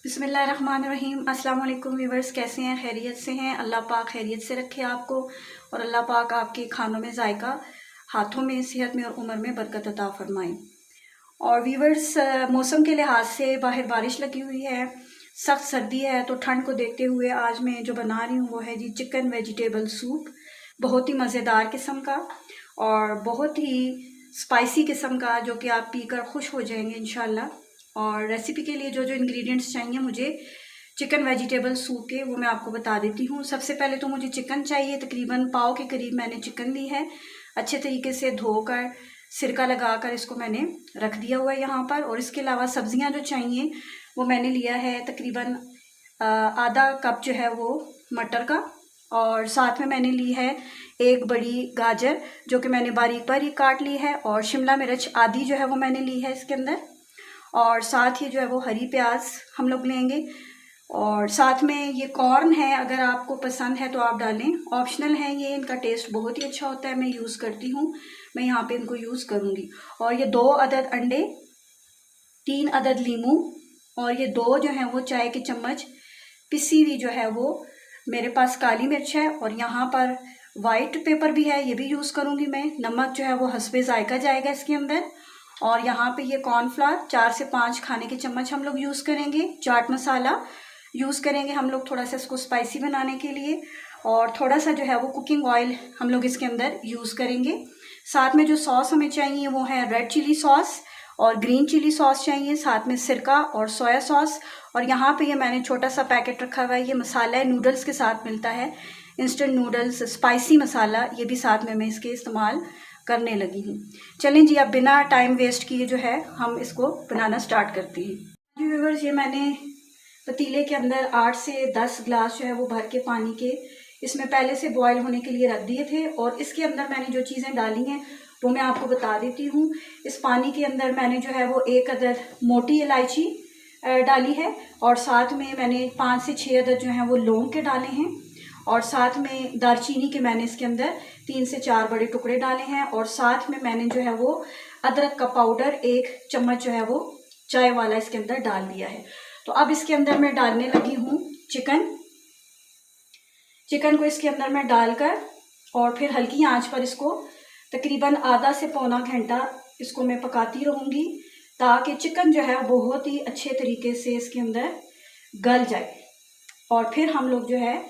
बिस्मिल्लाहिर्रहमानिर्रहीम। अस्सलाम वालेकुम व्यूवर्स, कैसे हैं? खैरियत से हैं? अल्लाह पाक खैरियत से रखे आपको और अल्लाह पाक आपके खानों में जायका, हाथों में, सेहत में और उम्र में बरकत अता फरमाएं। और व्यूवर्स, मौसम के लिहाज से बाहर बारिश लगी हुई है, सख्त सर्दी है, तो ठंड को देखते हुए आज मैं जो बना रही हूँ वो है जी चिकन वेजिटेबल सूप। बहुत ही मज़ेदार किस्म का और बहुत ही स्पाइसी किस्म का, जो कि आप पीकर खुश हो जाएंगे इंशाल्लाह। और रेसिपी के लिए जो जो इंग्रेडिएंट्स चाहिए मुझे चिकन वेजिटेबल सूप के, वो मैं आपको बता देती हूँ। सबसे पहले तो मुझे चिकन चाहिए, तकरीबन पाव के करीब मैंने चिकन ली है। अच्छे तरीके से धोकर सिरका लगाकर इसको मैंने रख दिया हुआ है यहाँ पर। और इसके अलावा सब्जियाँ जो चाहिए वो मैंने लिया है तकरीबन आधा कप जो है वो मटर का, और साथ में मैंने ली है एक बड़ी गाजर जो कि मैंने बारीक बारीक काट ली है, और शिमला मिर्च आधी जो है वो मैंने ली है इसके अंदर, और साथ ही जो है वो हरी प्याज हम लोग लेंगे। और साथ में ये कॉर्न है, अगर आपको पसंद है तो आप डालें, ऑप्शनल है ये, इनका टेस्ट बहुत ही अच्छा होता है, मैं यूज़ करती हूँ, मैं यहाँ पे इनको यूज़ करूँगी। और ये 2 अदद अंडे, 3 अदद लीमू, और ये 2 जो है वो चाय के चम्मच पिसी हुई जो है वो मेरे पास काली मिर्च है, और यहाँ पर वाइट पेपर भी है, ये भी यूज़ करूँगी मैं। नमक जो है वो हस्बे जायका जाएगा इसके अंदर। और यहाँ पे ये कॉर्नफ्लावर 4 से 5 खाने के चम्मच हम लोग यूज़ करेंगे। चाट मसाला यूज़ करेंगे हम लोग थोड़ा सा इसको स्पाइसी बनाने के लिए, और थोड़ा सा जो है वो कुकिंग ऑयल हम लोग इसके अंदर यूज़ करेंगे। साथ में जो सॉस हमें चाहिए वो है रेड चिली सॉस और ग्रीन चिली सॉस चाहिए, साथ में सिरका और सोया सॉस। और यहाँ पे ये मैंने छोटा सा पैकेट रखा हुआ है, ये मसाला है, नूडल्स के साथ मिलता है, इंस्टेंट नूडल्स स्पाइसी मसाला, ये भी साथ में मैं इसके इस्तेमाल करने लगी हूँ। चलें जी, अब बिना टाइम वेस्ट किए जो है हम इसको बनाना स्टार्ट करते हैं। जी व्यूअर्स, ये मैंने पतीले के अंदर 8 से 10 ग्लास जो है वो भर के पानी के इसमें पहले से बॉयल होने के लिए रख दिए थे। और इसके अंदर मैंने जो चीज़ें डाली हैं वो मैं आपको बता देती हूँ। इस पानी के अंदर मैंने जो है वो 1 अदद मोटी इलायची डाली है, और साथ में मैंने 5 से 6 अदद जो हैं वो लौंग के डाले हैं, और साथ में दालचीनी के मैंने इसके अंदर 3 से 4 बड़े टुकड़े डाले हैं, और साथ में मैंने जो है वो अदरक का पाउडर 1 चम्मच जो है वो चाय वाला इसके अंदर डाल दिया है। तो अब इसके अंदर मैं डालने लगी हूँ चिकन को इसके अंदर मैं डालकर, और फिर हल्की आंच पर इसको तकरीबन आधा से पौना घंटा इसको मैं पकाती रहूँगी, ताकि चिकन जो है बहुत ही अच्छे तरीके से इसके अंदर गल जाए। और फिर हम लोग जो है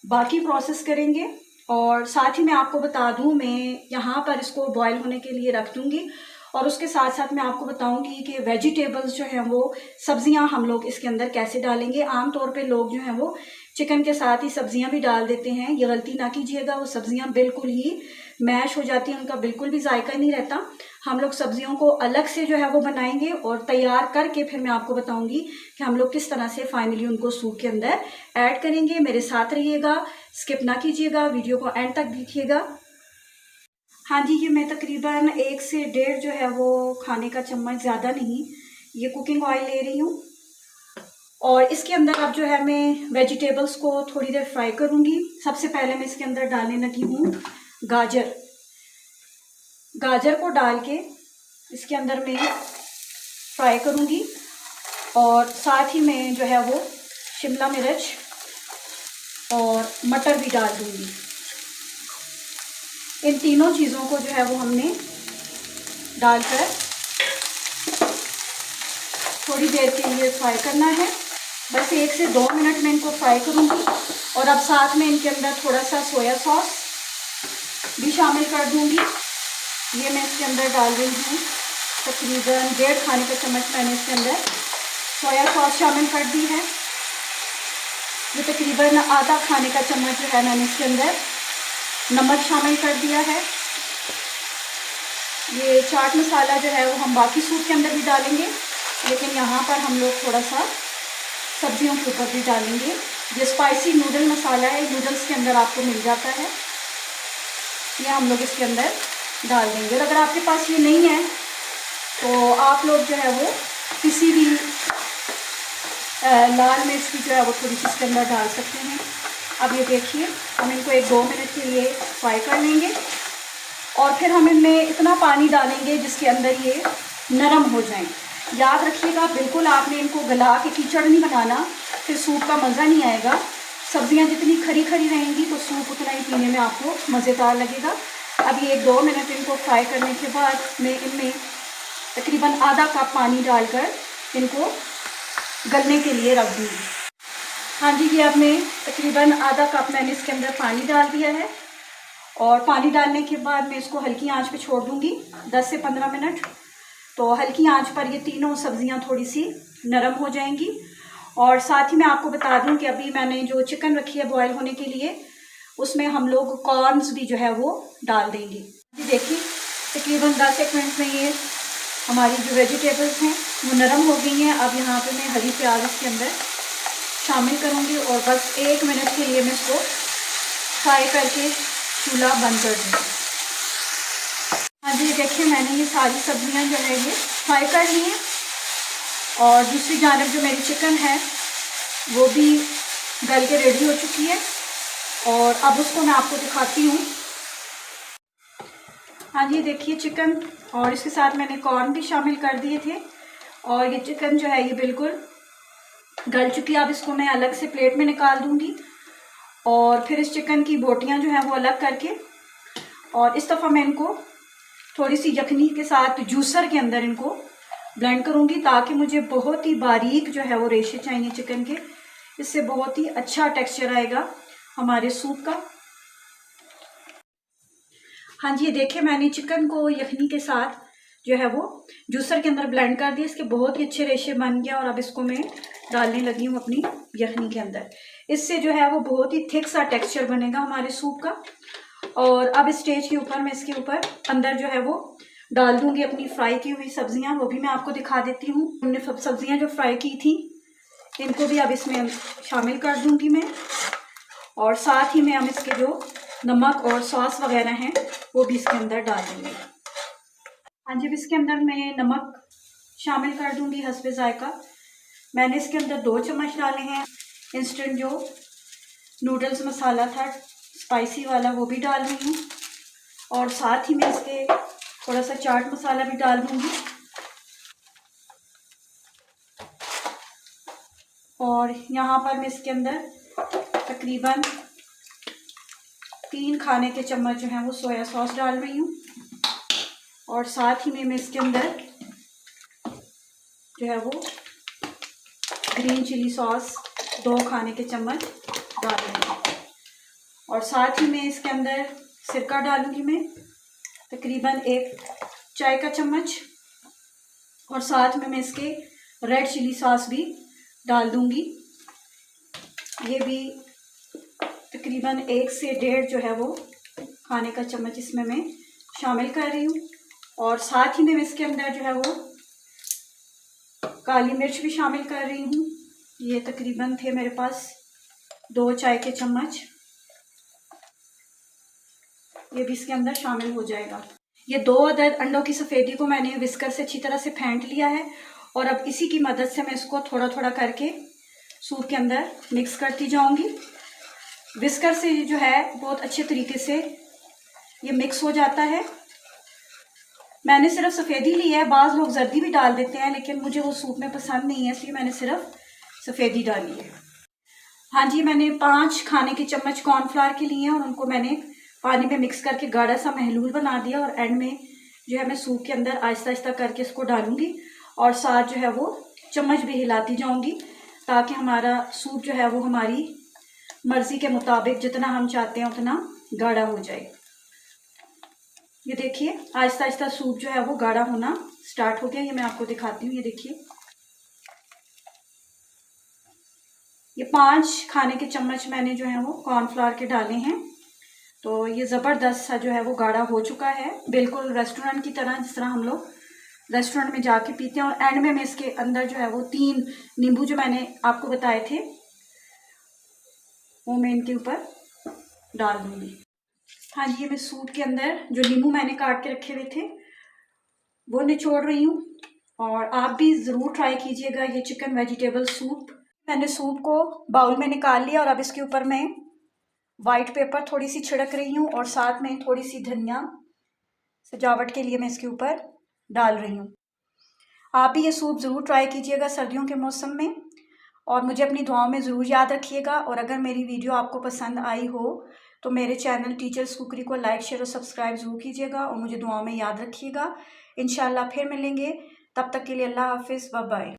बाकी प्रोसेस करेंगे। और साथ ही मैं आपको बता दूं, मैं यहाँ पर इसको बॉईल होने के लिए रख दूँगी, और उसके साथ साथ मैं आपको बताऊंगी कि वेजिटेबल्स जो हैं वो सब्जियां हम लोग इसके अंदर कैसे डालेंगे। आम तौर पे लोग जो हैं वो चिकन के साथ ही सब्जियां भी डाल देते हैं, ये गलती ना कीजिएगा, वो सब्जियां बिल्कुल ही मैश हो जाती हैं, उनका बिल्कुल भी जायका नहीं रहता। हम लोग सब्जियों को अलग से जो है वो बनाएंगे, और तैयार करके फिर मैं आपको बताऊंगी कि हम लोग किस तरह से फाइनली उनको सूप के अंदर ऐड करेंगे। मेरे साथ रहिएगा, स्किप ना कीजिएगा, वीडियो को एंड तक देखिएगा। हाँ जी, ये मैं तकरीबन 1 से 1.5 जो है वो खाने का चम्मच, ज़्यादा नहीं, ये कुकिंग ऑयल ले रही हूँ। और इसके अंदर अब जो है मैं वेजिटेबल्स को थोड़ी देर फ्राई करूँगी। सबसे पहले मैं इसके अंदर डालने लगी हूँ गाजर को डाल के इसके अंदर मैं फ्राई करूँगी, और साथ ही मैं जो है वो शिमला मिर्च और मटर भी डाल दूँगी। इन तीनों चीज़ों को जो है वो हमने डालकर थोड़ी देर के लिए फ्राई करना है, बस 1 से 2 मिनट में इनको फ्राई करूँगी। और अब साथ में इनके अंदर थोड़ा सा सोया सॉस भी शामिल कर दूँगी। ये मैं इसके अंदर डाल रही हूँ तकरीबन 1.5 खाने का चम्मच मैंने इसके अंदर सोया सॉस शामिल कर दी है। ये तकरीबन आधा खाने का चम्मच जो है मैंने इसके अंदर नमक शामिल कर दिया है। ये चाट मसाला जो है वो हम बाकी सूप के अंदर भी डालेंगे, लेकिन यहाँ पर हम लोग थोड़ा सा सब्जियों के ऊपर भी डालेंगे। ये स्पाइसी नूडल मसाला है, नूडल्स के अंदर आपको मिल जाता है, ये हम लोग इसके अंदर डाल देंगे। और अगर आपके पास ये नहीं है तो आप लोग जो है वो किसी भी लाल मिर्च की जो है वो थोड़ी सी इसके अंदर डाल सकते हैं। अब ये देखिए, हम इनको 1-2 मिनट के लिए फ्राई कर लेंगे, और फिर हम इनमें इतना पानी डालेंगे जिसके अंदर ये नरम हो जाएं। याद रखिएगा, बिल्कुल आपने इनको गला के कीचड़ नहीं बनाना, फिर सूप का मज़ा नहीं आएगा। सब्जियां जितनी खरी खरी रहेंगी तो सूप उतना ही पीने में आपको मज़ेदार लगेगा। अब ये 1-2 मिनट इनको फ्राई करने के बाद मैं इनमें तकरीबन आधा कप पानी डालकर इनको गलने के लिए रख दूँगी। हाँ जी, ये अब मैं तकरीबन आधा कप मैंने इसके अंदर पानी डाल दिया है और पानी डालने के बाद मैं इसको हल्की आंच पे छोड़ दूँगी 10 से 15 मिनट। तो हल्की आंच पर ये तीनों सब्जियां थोड़ी सी नरम हो जाएंगी। और साथ ही मैं आपको बता दूं कि अभी मैंने जो चिकन रखी है बॉयल होने के लिए, उसमें हम लोग कॉर्न्स भी जो है वो डाल देंगे। देखिए तकरीबन 10-1 मिनट में ये हमारी जो वेजिटेबल्स हैं वो नरम हो गई हैं। अब यहाँ पे मैं हरी प्याज इसके अंदर शामिल करूँगी और बस 1 मिनट के लिए मैं इसको फ्राई करके चूल्हा बंद कर दूँगी। हाँ जी, देखिए मैंने ये सारी सब्जियां जो है ये फ्राई कर ली हैं और दूसरी जानब जो मेरी चिकन है वो भी गल के रेडी हो चुकी है और अब उसको मैं आपको दिखाती हूँ। हाँ जी, देखिए चिकन और इसके साथ मैंने कॉर्न भी शामिल कर दिए थे और ये चिकन जो है ये बिल्कुल गल चुकी है। अब इसको मैं अलग से प्लेट में निकाल दूँगी और फिर इस चिकन की बोटियाँ जो हैं वो अलग करके, और इस दफ़ा मैं इनको थोड़ी सी यखनी के साथ जूसर के अंदर इनको ब्लेंड करूँगी ताकि मुझे बहुत ही बारीक जो है वो रेशे चाहिए चिकन के। इससे बहुत ही अच्छा टेक्सचर आएगा हमारे सूप का। हाँ जी, देखिए मैंने चिकन को यखनी के साथ जो है वो जूसर के अंदर ब्लेंड कर दिया। इसके बहुत ही अच्छे रेशे बन गया और अब इसको मैं डालने लगी हूँ अपनी यखनी के अंदर। इससे जो है वो बहुत ही थिक सा टेक्सचर बनेगा हमारे सूप का। और अब इस स्टेज के ऊपर मैं इसके ऊपर अंदर जो है वो डाल दूंगी अपनी फ्राई की हुई सब्जियां, वो भी मैं आपको दिखा देती हूँ। हमने सब्जियां जो फ्राई की थी इनको भी अब इसमें शामिल कर दूंगी मैं, और साथ ही में हम इसके जो नमक और सॉस वगैरह हैं वो भी इसके अंदर डाल देंगे। हाँ जी, इसके अंदर मैं नमक शामिल कर दूंगी हस्बे जायका। मैंने इसके अंदर 2 चम्मच डाले हैं। इंस्टेंट जो नूडल्स मसाला था स्पाइसी वाला वो भी डाल रही हूँ और साथ ही मैं इसके थोड़ा सा चाट मसाला भी डाल दूँगी और यहाँ पर मैं इसके अंदर तकरीबन 3 खाने के चम्मच जो है वो सोया सॉस डाल रही हूँ और साथ ही में मैं इसके अंदर जो है वो ग्रीन चिली सॉस 2 खाने के चम्मच डाल रही हूँ और साथ ही में इसके अंदर सिरका डालूंगी मैं तकरीबन 1 चाय का चम्मच और साथ में मैं इसके रेड चिली सॉस भी डाल दूंगी। ये भी तकरीबन 1 से 1.5 जो है वो खाने का चम्मच इसमें मैं शामिल कर रही हूँ और साथ ही में इसके अंदर जो है वो काली मिर्च भी शामिल कर रही हूँ। ये तकरीबन थे मेरे पास 2 चाय के चम्मच, ये भी इसके अंदर शामिल हो जाएगा। ये 2 अदद अंडों की सफ़ेदी को मैंने विस्कर से अच्छी तरह से फेंट लिया है और अब इसी की मदद से मैं इसको थोड़ा थोड़ा करके सूप के अंदर मिक्स करती जाऊंगी। विस्कर से जो है बहुत अच्छे तरीके से ये मिक्स हो जाता है। मैंने सिर्फ सफ़ेदी ली है, बाज़ लोग जर्दी भी डाल देते हैं लेकिन मुझे वो सूप में पसंद नहीं है, इसलिए मैंने सिर्फ सफ़ेदी डाली है। हाँ जी, मैंने 5 खाने के चम्मच कॉर्नफ्लावर के लिए हैं और उनको मैंने पानी में मिक्स करके गाढ़ा सा महलूल बना दिया और एंड में जो है मैं सूप के अंदर आहिस्ता आहिस्ता करके इसको डालूंगी और साथ जो है वो चम्मच भी हिलाती जाऊंगी ताकि हमारा सूप जो है वो हमारी मर्ज़ी के मुताबिक जितना हम चाहते हैं उतना गाढ़ा हो जाए। ये देखिए आहिस्ता आहिस्ता सूप जो है वो गाढ़ा होना स्टार्ट हो गया। ये मैं आपको दिखाती हूँ। ये देखिए ये 5 खाने के चम्मच मैंने जो है वो कॉर्नफ्लावर के डाले हैं, तो ये ज़बरदस्त सा जो है वो गाढ़ा हो चुका है, बिल्कुल रेस्टोरेंट की तरह, जिस तरह हम लोग रेस्टोरेंट में जाके पीते हैं। और एंड में मैं इसके अंदर जो है वो 3 नींबू जो मैंने आपको बताए थे वो मैं इनके ऊपर डाल दूँगी। हाँ जी, ये मैं सूप के अंदर जो नींबू मैंने काट के रखे हुए थे वो निचोड़ रही हूँ और आप भी ज़रूर ट्राई कीजिएगा ये चिकन वेजिटेबल सूप। मैंने सूप को बाउल में निकाल लिया और अब इसके ऊपर मैं वाइट पेपर थोड़ी सी छिड़क रही हूँ और साथ में थोड़ी सी धनिया सजावट के लिए मैं इसके ऊपर डाल रही हूँ। आप भी ये सूप ज़रूर ट्राई कीजिएगा सर्दियों के मौसम में, और मुझे अपनी दुआओं में ज़रूर याद रखिएगा। और अगर मेरी वीडियो आपको पसंद आई हो तो मेरे चैनल टीचर्स कुकरी को लाइक, शेयर और सब्सक्राइब ज़रूर कीजिएगा और मुझे दुआओं में याद रखिएगा। इंशाल्लाह फिर मिलेंगे, तब तक के लिए अल्लाह हाफिज़, बाय बाय।